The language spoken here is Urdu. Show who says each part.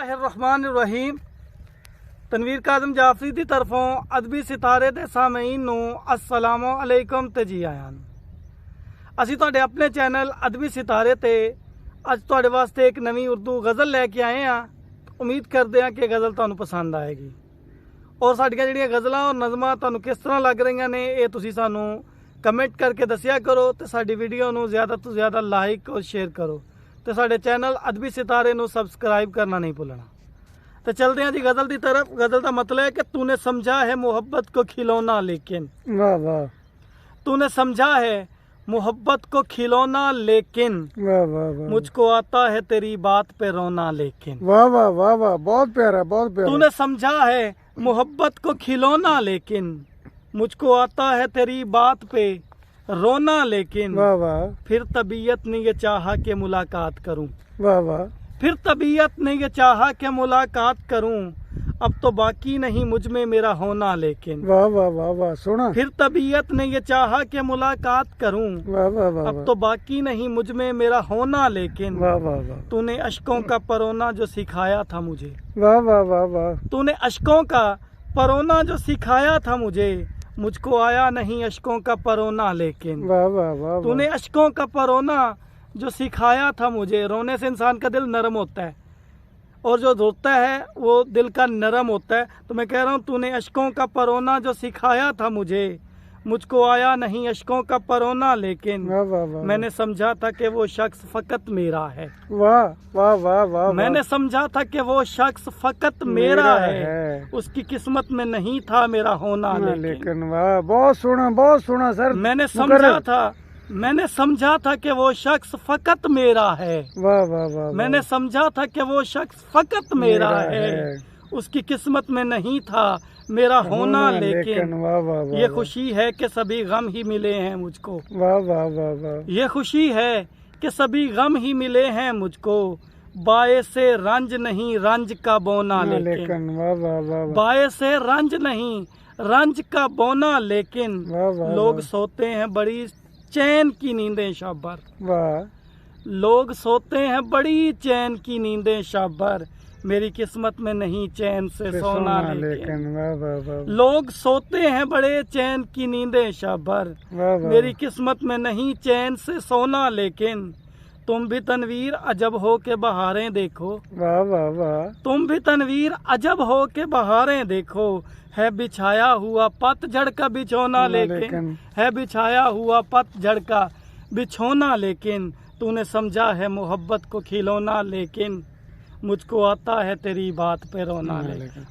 Speaker 1: الرحمن الرحیم تنویر کاظم جعفری دی طرفوں ادبی ستارے دے سامعین نو السلام علیکم تے جی آیاں اسی تواڈے اپنے چینل ادبی ستارے تے اج تواڈے واسطے ایک نویں اردو غزل لے کے آئے ہاں۔ امید کردے ہاں کہ غزل تانوں پسند آئے گی اور ساڈیاں جڑیاں غزلاں اور نظماں تانوں کس طرح لگ رہیاں نے اے تسی سانوں کمنٹ کر کے دسیا کرو تے ساڈی ویڈیو نو زیادہ تو زیادہ لائک اور شیئر کرو تے ساڈے چینل ادبی ستارے نو سبسکرائب کرنا نہیں بھولنا۔ تو چلتے ہیں جی غزل دی طرف۔ غزل کا مطلب ہے کہ تو نے سمجھا ہے محبت کو کھلونا لیکن
Speaker 2: واہ واہ
Speaker 1: تو نے سمجھا ہے محبت کو کھلونا لیکن
Speaker 2: واہ واہ واہ
Speaker 1: مجھ کو آتا ہے تیری بات پہ رونا لیکن
Speaker 2: واہ واہ واہ واہ بہت پیارا بہت
Speaker 1: تو
Speaker 2: پیارا
Speaker 1: نے سمجھا ہے محبت کو کھلونا لیکن مجھ کو آتا ہے تیری بات پہ رونا لیکن
Speaker 2: واہ واہ
Speaker 1: پھر طبیعت نے یہ چاہا کہ ملاقات کروں
Speaker 2: واہ واہ
Speaker 1: پھر طبیعت نے یہ چاہا کہ ملاقات کروں اب تو باقی نہیں مجھ میں میرا ہونا لیکن
Speaker 2: واہ واہ واہ واہ سونا
Speaker 1: پھر طبیعت نے یہ چاہا کہ ملاقات کروں
Speaker 2: واہ واہ واہ
Speaker 1: اب تو باقی نہیں مجھ میں میرا ہونا لیکن
Speaker 2: واہ واہ واہ
Speaker 1: تو نے اشکوں کا پرونا جو سکھایا تھا مجھے
Speaker 2: واہ واہ واہ واہ
Speaker 1: تو نے اشکوں کا پرونا جو سکھایا تھا مجھے مجھ کو آیا نہیں اشکوں کا پرونا لیکن
Speaker 2: واہ واہ واہ
Speaker 1: تو نے اشکوں کا پرونا جو سکھایا تھا مجھے۔ رونے سے انسان کا دل نرم ہوتا ہے اور جو روتا ہے وہ دل کا نرم ہوتا ہے، تو میں کہہ رہا ہوں تو نے اشکوں کا پرونا جو سکھایا تھا مجھے مجھ کو آیا نہیں اشکوں کا پرونا لیکن
Speaker 2: واہ واہ واہ
Speaker 1: میں نے سمجھا تھا کہ وہ شخص فقط میرا ہے
Speaker 2: واہ واہ واہ واہ
Speaker 1: میں نے سمجھا تھا کہ وہ شخص فقط میرا ہے اس کی قسمت میں نہیں تھا میرا ہونا لیکن
Speaker 2: لیکن واہ بہت سونا سر
Speaker 1: میں نے سمجھا تھا کہ وہ شخص فقط میرا ہے
Speaker 2: واہ واہ واہ
Speaker 1: میں نے سمجھا تھا کہ وہ شخص فقط میرا ہے اس کی قسمت میں نہیں تھا میرا ہونا لیکن
Speaker 2: واہ واہ واہ
Speaker 1: یہ خوشی ہے کہ سبھی غم ہی ملے ہیں مجھ کو
Speaker 2: واہ واہ واہ واہ
Speaker 1: یہ خوشی ہے کہ سبھی غم ہی ملے ہیں مجھ کو باعث رنج نہیں رنج کا بونا لیکن
Speaker 2: واہ واہ واہ
Speaker 1: باعث رنج نہیں رنج کا بونا لیکن
Speaker 2: واہ
Speaker 1: لوگ سوتے ہیں بڑی چین کی نیندیں شب بھر
Speaker 2: واہ
Speaker 1: لوگ سوتے ہیں بڑی چین کی نیندیں شب بھر میری قسمت میں نہیں چین سے سونا لیکن
Speaker 2: واہ واہ واہ
Speaker 1: لوگ سوتے ہیں بڑے چین کی نیندیں شب بھر
Speaker 2: واہ واہ
Speaker 1: میری قسمت میں نہیں چین سے سونا لیکن تم بھی تنویر عجب ہو کے بہاریں دیکھو
Speaker 2: واہ واہ واہ
Speaker 1: تم بھی تنویر عجب ہو کے بہاریں دیکھو ہے بچھایا ہوا پت جھڑ کا بچھونا لیکن ہے بچھایا ہوا پت جھڑ کا بچھونا لیکن تو نے سمجھا ہے محبت کو کھلونا لیکن مجھ کو آتا ہے تیری بات پہ رونا لیکن